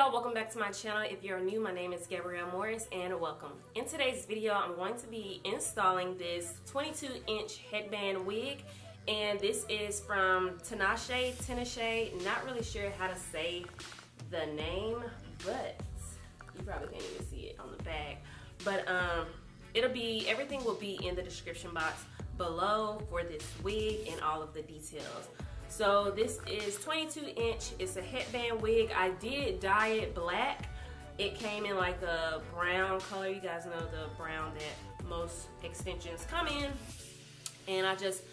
y'all, welcome back to my channel. If you're new, my name is Gabrielle Morris and welcome. In today's video, I'm going to be installing this 22-inch headband wig, and this is from Tinashe. Not really sure how to say the name, but you probably can't even see it on the back. But everything will be in the description box below for this wig and all of the details. So this is 22-inch. It's a headband wig. I did dye it black. It came in like a brown color. You guys know the brown that most extensions come in. And I just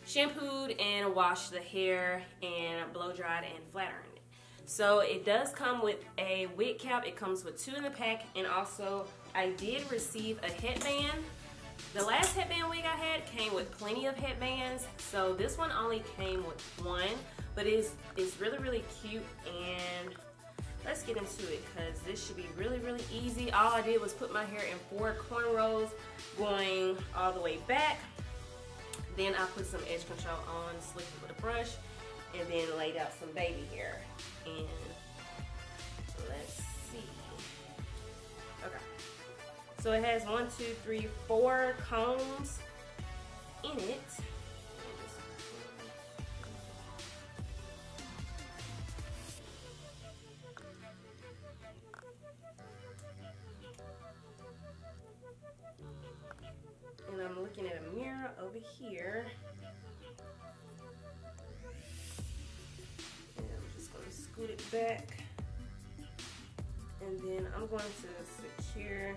shampooed and washed the hair and blow dried and flat ironed it. So it does come with a wig cap. It comes with 2 in the pack, and also I did receive a headband. The last headband wig I had came with plenty of headbands, so this one only came with 1, but it's really cute. And let's get into it because this should be really easy. All I did was put my hair in 4 cornrows going all the way back. Then I put some edge control on, slicked it with a brush, and then laid out some baby hair. And let's see. Okay. So it has 1, 2, 3, 4 combs in it. And I'm looking at a mirror over here. And I'm just going to scoot it back. And then I'm going to secure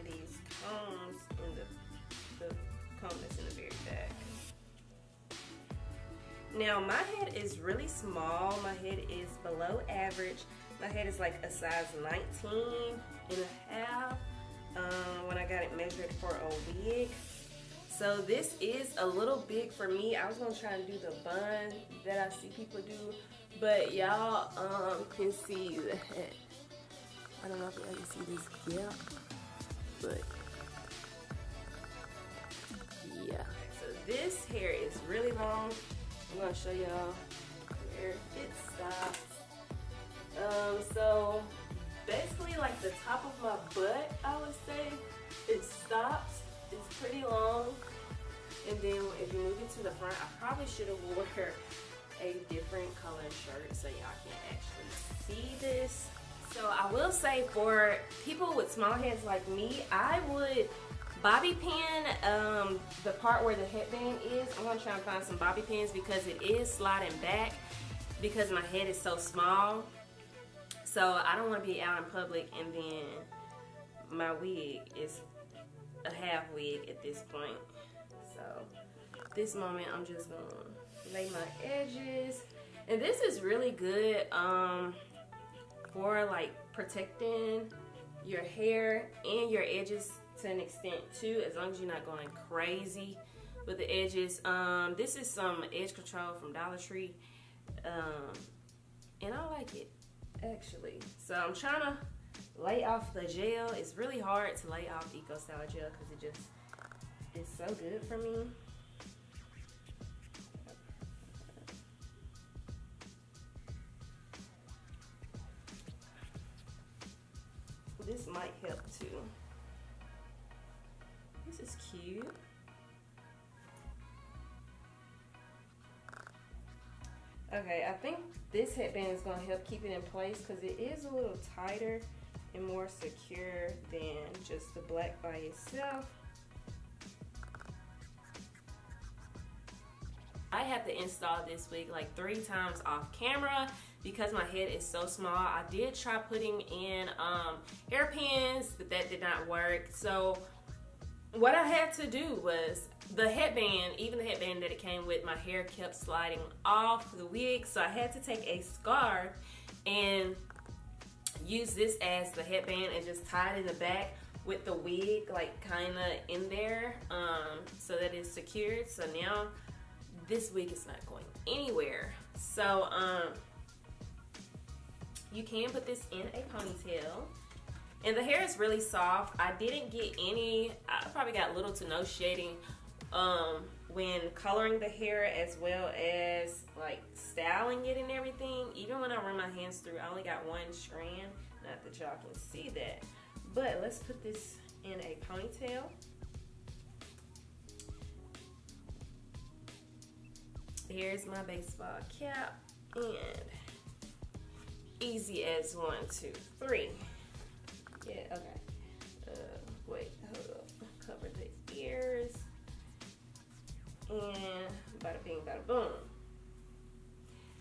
these combs in the comb that's in the very back. Now my head is really small. My head is below average. My head is like a size 19 and a half when I got it measured for a wig. So this is a little big for me. I was gonna try and do the bun that I see people do, but y'all can see the head. I don't know if y'all can see this gap. But yeah, so this hair is really long. I'm gonna show y'all where it stops. So basically like the top of my butt, I would say, it stops. It's pretty long. And then if you move it to the front, I probably should have worn a different color shirt so y'all can actually see this. So I will say, for people with small heads like me, I would bobby pin the part where the headband is. I'm going to try and find some bobby pins because it is sliding back because my head is so small. So I don't want to be out in public and then my wig is a half wig at this point. So at this moment, I'm just going to lay my edges. And this is really good for like protecting your hair and your edges to an extent too, as long as you're not going crazy with the edges. This is some edge control from Dollar Tree, and I like it actually. So I'm trying to lay off the gel. It's really hard to lay off Eco Style gel because it just is so good for me. This might help too. This is cute. Okay, I think this headband is going to help keep it in place because it is a little tighter and more secure than just the black by itself. I have to install this wig like 3 times off camera because my head is so small. I did try putting in hairpins, but that did not work. So what I had to do was the headband, even the headband that it came with, my hair kept sliding off the wig. So I had to take a scarf and use this as the headband and just tie it in the back with the wig like kind of in there so that it's secured. So now this wig is not going anywhere. So you can put this in a ponytail, and the hair is really soft. I didn't get any, I probably got little to no shedding when coloring the hair as well as like styling it and everything. Even when I run my hands through, I only got one strand. Not that y'all can see that. But let's put this in a ponytail. Here's my baseball cap, and easy as 1, 2, 3. Yeah, okay. Wait, hold up. Cover the ears, and bada bing, bada boom.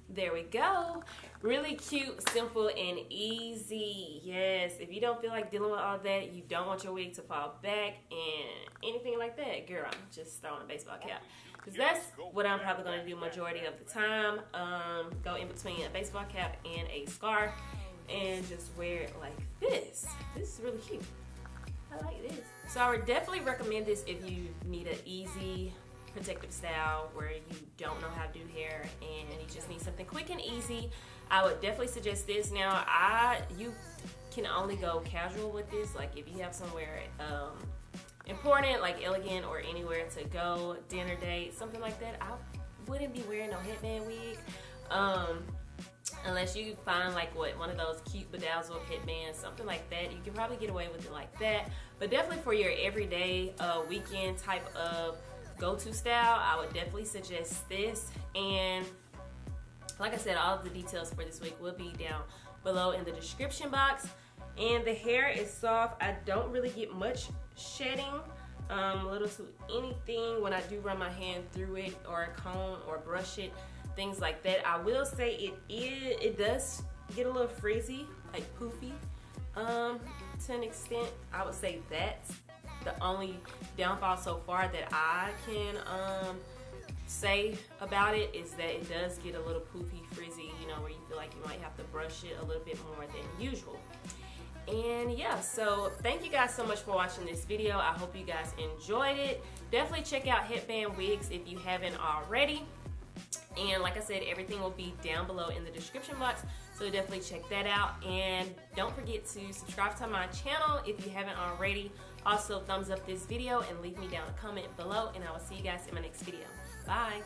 There we go. Really cute, simple, and easy. Yes, if you don't feel like dealing with all that, you don't want your wig to fall back and anything like that, girl, just throw on a baseball cap. Because that's what I'm probably going to do majority of the time. Go in between a baseball cap and a scarf and just wear it like this. This is really cute. I like this. So I would definitely recommend this if you need an easy protective style where you don't know how to do hair and you just need something quick and easy. I would definitely suggest this. Now, you can only go casual with this. Like if you have somewhere important, like elegant or anywhere to go, dinner date, something like that, I wouldn't be wearing no headband wig. Unless you find like one of those cute bedazzled headbands, something like that. You can probably get away with it like that. But definitely for your everyday weekend type of go-to style, I would definitely suggest this. And like I said, all of the details for this wig will be down below in the description box. And the hair is soft. I don't really get much shedding, little to anything when I do run my hand through it or comb or brush it, things like that. I will say it does get a little frizzy, like poofy, to an extent. I would say that's the only downfall so far that I can say about it, is that it does get a little poofy, frizzy, you know, where you feel like you might have to brush it a little bit more than usual. And yeah, so thank you guys so much for watching this video. I hope you guys enjoyed it. Definitely check out Headband Wigs if you haven't already. And like I said, everything will be down below in the description box, so definitely check that out. And don't forget to subscribe to my channel if you haven't already. Also, thumbs up this video and leave me down a comment below, and I will see you guys in my next video. Bye.